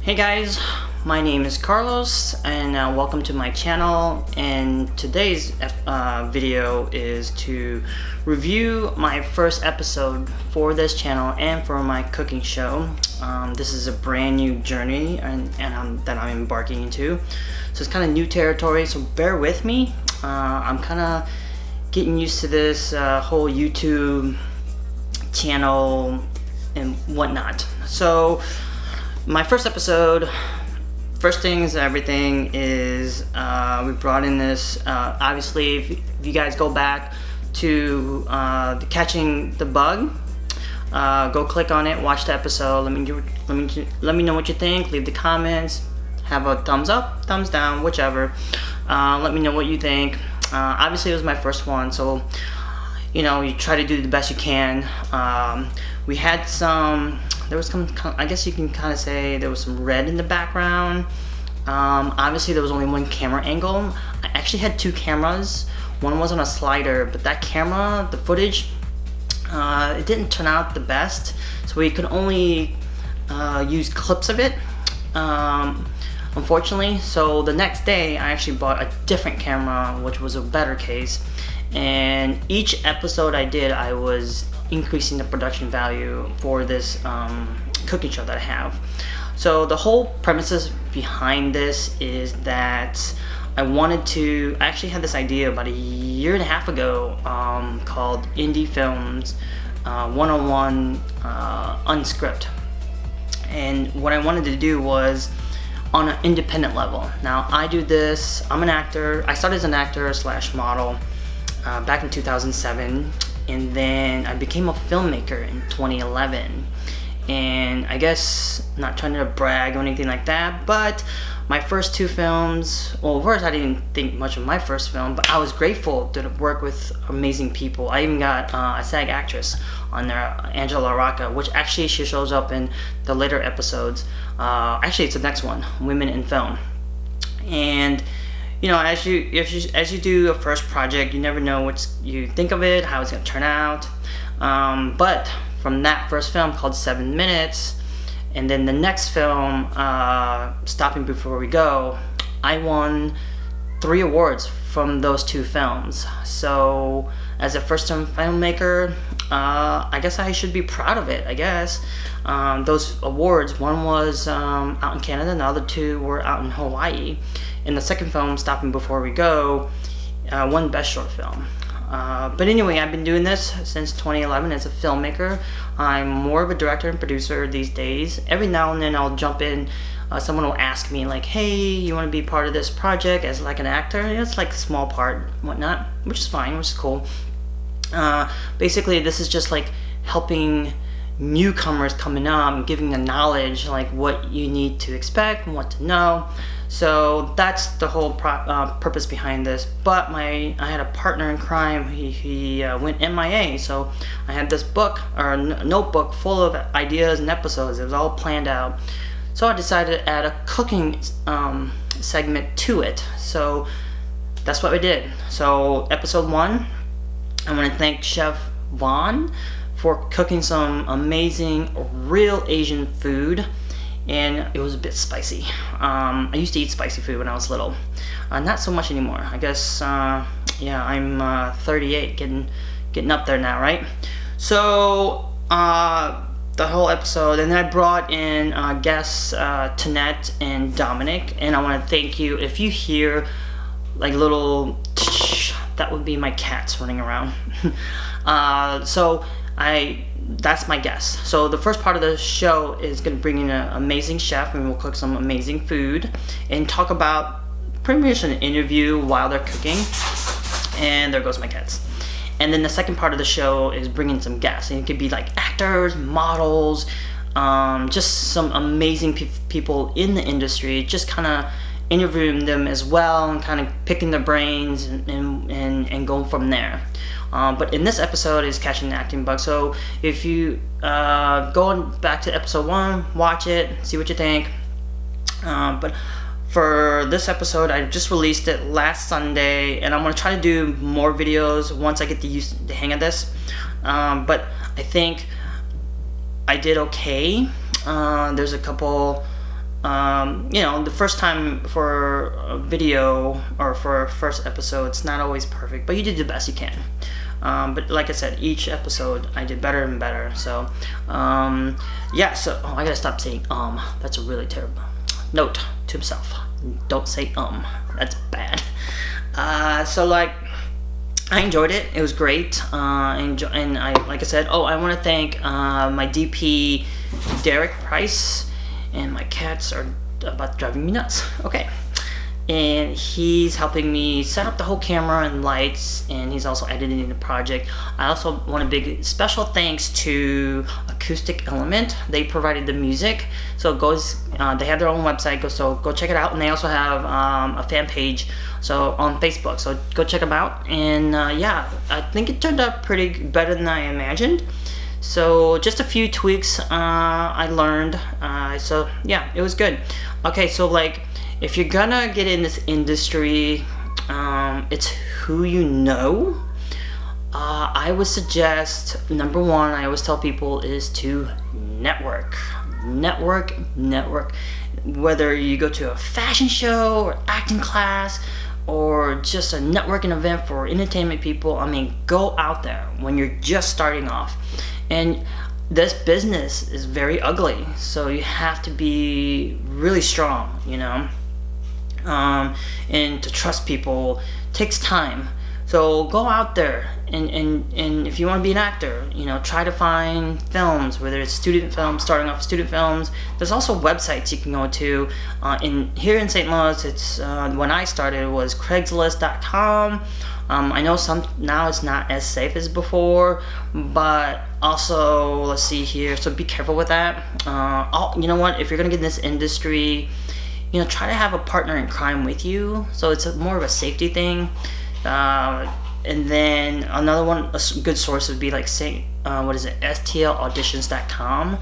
Hey guys, my name is Carlos and welcome to my channel, and today's video is to review my first episode for this channel and for my cooking show. This is a brand new journey that I'm embarking into, so it's kind of new territory, so bear with me. I'm kind of getting used to this whole YouTube channel and whatnot. So my first episode, first things everything is we brought in this obviously if you guys go back to Catching the Bug, go click on it, watch the episode, let me know what you think, leave the comments, have a thumbs up, thumbs down, whichever. Let me know what you think. Obviously it was my first one, so you know, you try to do the best you can. We had there was some, I guess you can kind of say there was some red in the background. Obviously there was only one camera angle. I actually had two cameras. One was on a slider, but that camera, the footage, it didn't turn out the best, so we could only use clips of it, unfortunately. So the next day I actually bought a different camera, which was a better case, and each episode I did, I was increasing the production value for this cooking show that I have. So the whole premises behind this is that I actually had this idea about a year and a half ago, called Indie Films 101 Unscript. And what I wanted to do was on an independent level. Now I do this, I'm an actor, I started as an actor slash model back in 2007. And then I became a filmmaker in 2011. And I guess, not trying to brag or anything like that, but my first two films, well, first I didn't think much of my first film, but I was grateful to work with amazing people. I even got a SAG actress on there, Angela Rocca, which actually she shows up in the later episodes. Actually, it's the next one, Women in Film. And you know, as you do a first project, you never know what you think of it, how it's gonna turn out. But from that first film called 7 Minutes, and then the next film, Stopping Before We Go, I won 3 awards from those 2 films. So as a first-time filmmaker, I guess I should be proud of it, I guess. Those awards, one was out in Canada and the other 2 were out in Hawaii. In the second film, Stopping Before We Go, won Best Short Film. But anyway, I've been doing this since 2011 as a filmmaker. I'm more of a director and producer these days. Every now and then I'll jump in. Someone will ask me like, hey, you want to be part of this project as like an actor? It's like a small part, whatnot, which is fine, which is cool. Basically, this is just like helping newcomers coming up, giving the knowledge, like what you need to expect and what to know. So that's the whole purpose behind this. But I had a partner in crime. He went MIA, so I had this book or notebook full of ideas and episodes. It was all planned out. So I decided to add a cooking segment to it. So that's what we did. So episode 1, I want to thank Chef Vaughn for cooking some amazing real Asian food, and it was a bit spicy. I used to eat spicy food when I was little, not so much anymore. I guess yeah, I'm 38, getting up there now, right? So the whole episode, and then I brought in guests Tanette and Dominic, and I want to thank you. If you hear like little that would be my cats running around. So that's my guess. So the first part of the show is going to bring in an amazing chef, and we'll cook some amazing food and talk about pretty much an interview while they're cooking. And there goes my cats. And then the second part of the show is bringing some guests, and it could be like actors, models, just some amazing people in the industry, just kind of interviewing them as well and kind of picking their brains and going from there. But in this episode is Catching the Acting Bug. So if you go back to episode 1, watch it, see what you think. But for this episode, I just released it last Sunday, and I'm going to try to do more videos once I get the hang of this. But I think I did okay. There's a couple the first time for a video or for a first episode, it's not always perfect, but you did the best you can. But like I said, each episode I did better and better. So, so I gotta stop saying That's a really terrible note to himself. Don't say That's bad. So like, I enjoyed it. It was great. And I, like I said, I want to thank my DP, Derek Price, and my cats are about driving me nuts. Okay. And he's helping me set up the whole camera and lights, and he's also editing the project. I also want a big special thanks to Acoustic Element. They provided the music, so it goes. They have their own website, so go check it out. And they also have a fan page, so on Facebook. So go check them out. And I think it turned out pretty better than I imagined. So just a few tweaks I learned. It was good. Okay, so like, if you're gonna get in this industry, it's who you know. I would suggest, number one, I always tell people, is to network. Whether you go to a fashion show or acting class or just a networking event for entertainment people, go out there when you're just starting off. And this business is very ugly, so you have to be really strong, and to trust people takes time. So go out there, and if you want to be an actor, try to find films, whether it's student films, starting off student films. There's also websites you can go to. Here in St. Louis, it's when I started, it was Craigslist.com. I know now it's not as safe as before, but also, let's see here, so be careful with that. You know what, if you're gonna get in this industry, try to have a partner in crime with you, so it's more of a safety thing. And then another one, a good source would be like STLauditions.com.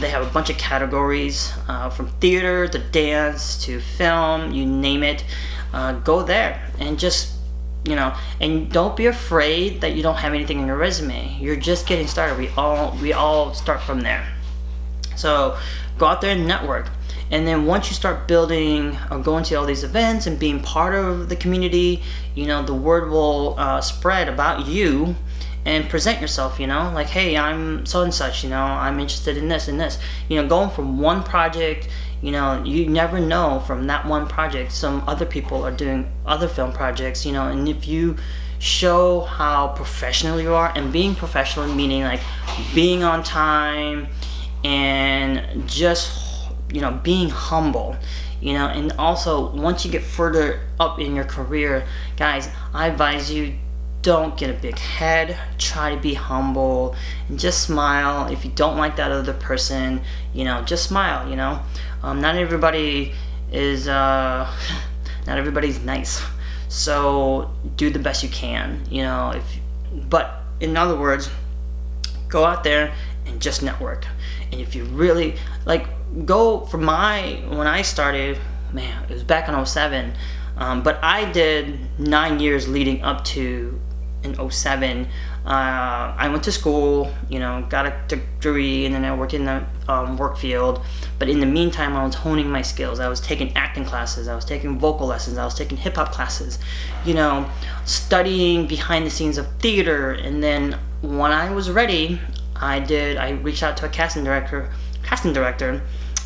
They have a bunch of categories, from theater to dance to film, you name it. Go there and just, and don't be afraid that you don't have anything in your resume. You're just getting started. We all start from there. So go out there and network. And then once you start building or going to all these events and being part of the community, the word will spread about you, and present yourself, like, hey, I'm so and such, I'm interested in this and this. Going from one project, you never know, from that one project, some other people are doing other film projects, and if you show how professional you are, and being professional meaning like being on time and just being humble, and also once you get further up in your career, guys, I advise you, don't get a big head, try to be humble, and just smile. If you don't like that other person, just smile. Not everybody is not everybody's nice, so do the best you can, but in other words, go out there and just network. And if you really when I started, man, it was back in 07, but I did 9 years leading up to in 07. I went to school, got a degree, and then I worked in the work field. But in the meantime, I was honing my skills. I was taking acting classes, I was taking vocal lessons, I was taking hip hop classes, studying behind the scenes of theater. And then when I was ready, I reached out to a casting director,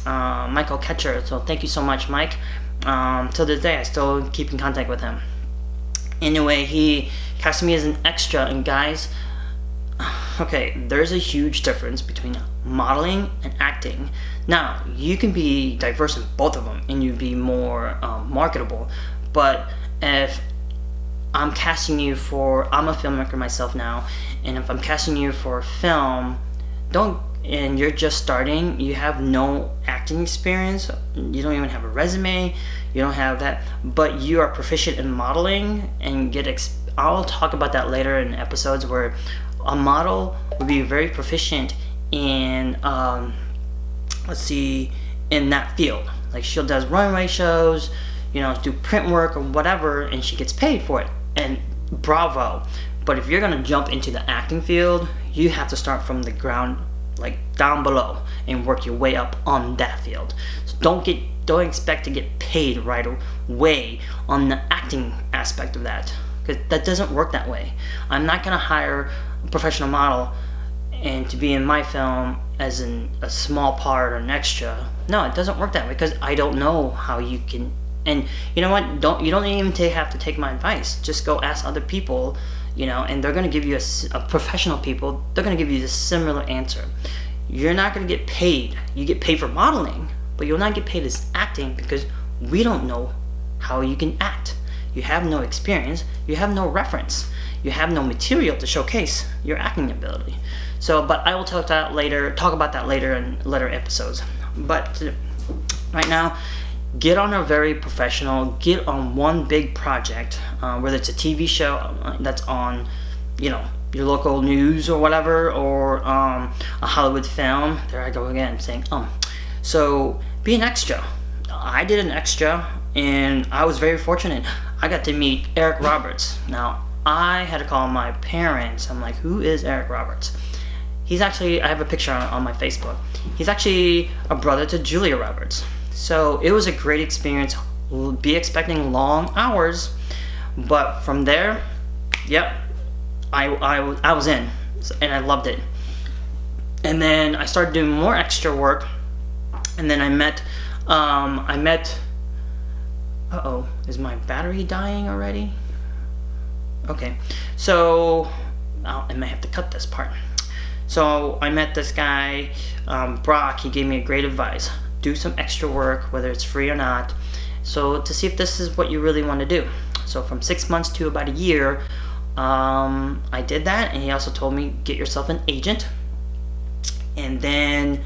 Michael Ketcher. So thank you so much, Mike. Till this day, I still keep in contact with him. Anyway, he casted me as an extra, and guys, okay, there's a huge difference between modeling and acting. Now, you can be diverse in both of them, and you'd be more marketable. But if I'm casting you I'm a filmmaker myself now, and if I'm casting you for a film, and you're just starting, you have no acting experience, you don't even have a resume, you don't have that, but you are proficient in modeling and I'll talk about that later in episodes, where a model would be very proficient in in that field. Like, she does runway shows, do print work or whatever, and she gets paid for it, and bravo. But if you're gonna jump into the acting field, you have to start from the ground like down below, and work your way up on that field. So don't expect to get paid right away on the acting aspect of that, because that doesn't work that way. I'm not gonna hire a professional model and to be in my film as in a small part or an extra. No, it doesn't work that way, because I don't know how you can. And you know what? You don't even have to take my advice. Just go ask other people, and they're gonna give you a professional people. They're gonna give you the similar answer. You're not gonna get paid. You get paid for modeling, but you'll not get paid as acting, because we don't know how you can act. You have no experience. You have no reference. You have no material to showcase your acting ability. So, but I will talk about that later in later episodes. But right now, get on a very professional, get on one big project, whether it's a TV show that's on, your local news or whatever, or a Hollywood film. There I go again, saying, So, be an extra. I did an extra, and I was very fortunate. I got to meet Eric Roberts. Now, I had to call my parents. I'm like, who is Eric Roberts? He's actually, I have a picture on my Facebook. He's actually a brother to Julia Roberts. So it was a great experience. We'll be expecting long hours, but from there, yep, I was in, and I loved it. And then I started doing more extra work, and then I met, is my battery dying already? Okay, so I may have to cut this part. So I met this guy, Brock. He gave me a great advice. Do some extra work, whether it's free or not, so to see if this is what you really want to do. So from 6 months to about a year, I did that, and he also told me, get yourself an agent, and then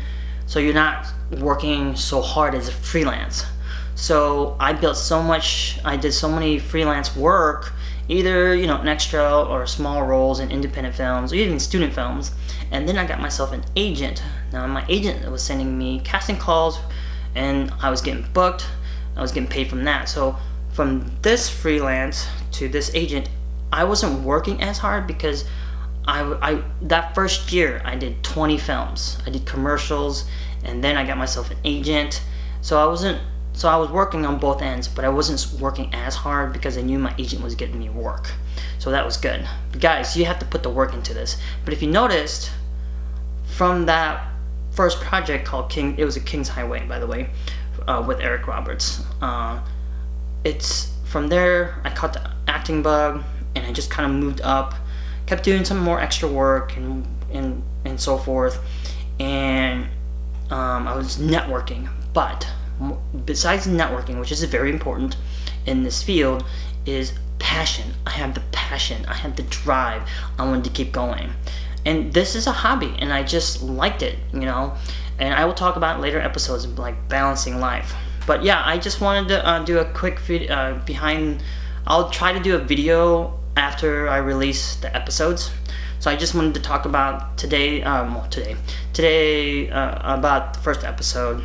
so you're not working so hard as a freelance. So I did so many freelance work, either an extra or small roles in independent films or even student films, and then I got myself an agent. Now my agent was sending me casting calls, and I was getting booked. I was getting paid from that. So from this freelance to this agent, I wasn't working as hard, because I that first year I did 20 films. I did commercials, and then I got myself an agent. So I was working on both ends, but I wasn't working as hard because I knew my agent was getting me work. So that was good. But guys, you have to put the work into this. But if you noticed, from that first project called it was a King's Highway, by the way, with Eric Roberts. It's from there I caught the acting bug, and I just kind of moved up, kept doing some more extra work and so forth, and I was networking. But besides networking, which is very important in this field, is passion. I have the passion. I have the drive. I wanted to keep going. And this is a hobby, and I just liked it, And I will talk about later episodes, like balancing life. But yeah, I just wanted to do a quick I'll try to do a video after I release the episodes. So I just wanted to talk about today about the first episode.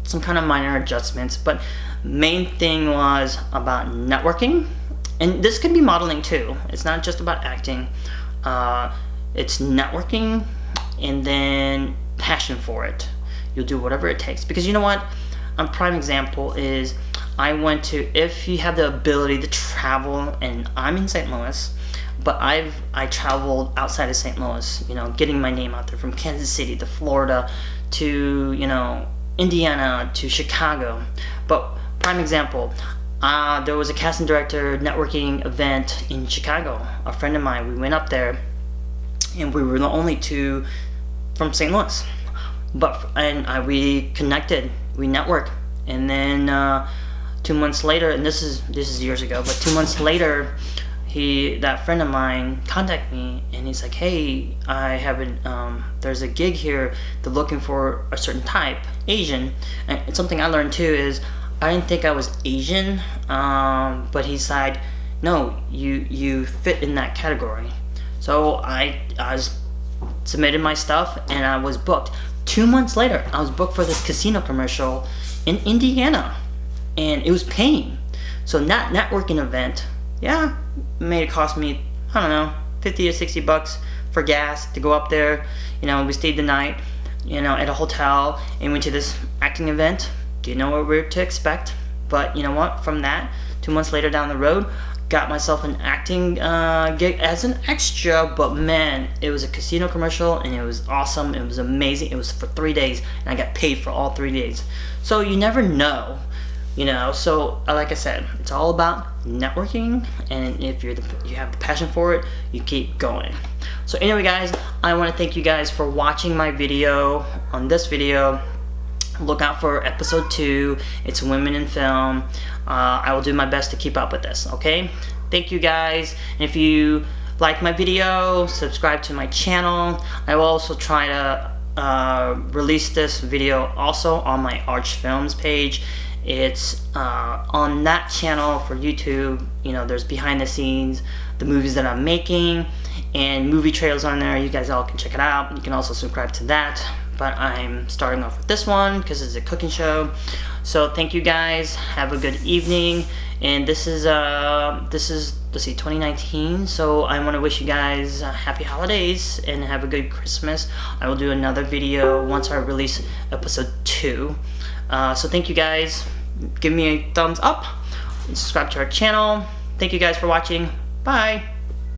Some kind of minor adjustments, but main thing was about networking, and this could be modeling too. It's not just about acting. It's networking, and then passion for it. You'll do whatever it takes, because you know what? A prime example is if you have the ability to travel, and I'm in St. Louis, but I traveled outside of St. Louis, getting my name out there, from Kansas City to Florida to Indiana to Chicago. But prime example, there was a casting director networking event in Chicago. A friend of mine, we went up there, and we were the only two from St. Louis. We connected, we networked, and then 2 months later, and this is years ago, but 2 months later, that friend of mine contacted me, and he's like, hey, I have there's a gig here. They're looking for a certain type, Asian. And something I learned too is I didn't think I was Asian, but he said, no, you fit in that category. So I submitted my stuff, and I was booked. 2 months later, I was booked for this casino commercial in Indiana, and it was paying. So that networking event, yeah, made it cost me, I don't know, $50 or $60, for gas to go up there. You know, we stayed the night, you know, at a hotel and went to this acting event. Didn't know what we were to expect, but you know what? From that, 2 months later down the road, got myself an acting gig as an extra. But man, it was a casino commercial and it was awesome. It was amazing. It was for 3 days and I got paid for all 3 days. So you never know, you know. So like I said, it's all about networking, and if you have the passion for it, you keep going. So anyway, guys, I want to thank you guys for watching my video. On this video, look out for episode 2. It's women in film. I will do my best to keep up with this, okay? Thank you guys. And if you like my video, subscribe to my channel. I will also try to release this video also on my Arch Films page. It's on that channel for YouTube. You know, there's behind the scenes, the movies that I'm making, and movie trailers on there. You guys all can check it out. You can also subscribe to that. But I'm starting off with this one because it's a cooking show. So thank you guys. Have a good evening. And this is let's see, 2019. So I want to wish you guys happy holidays and have a good Christmas. I will do another video once I release episode 2. So thank you guys. Give me a thumbs up and subscribe to our channel. Thank you guys for watching. Bye.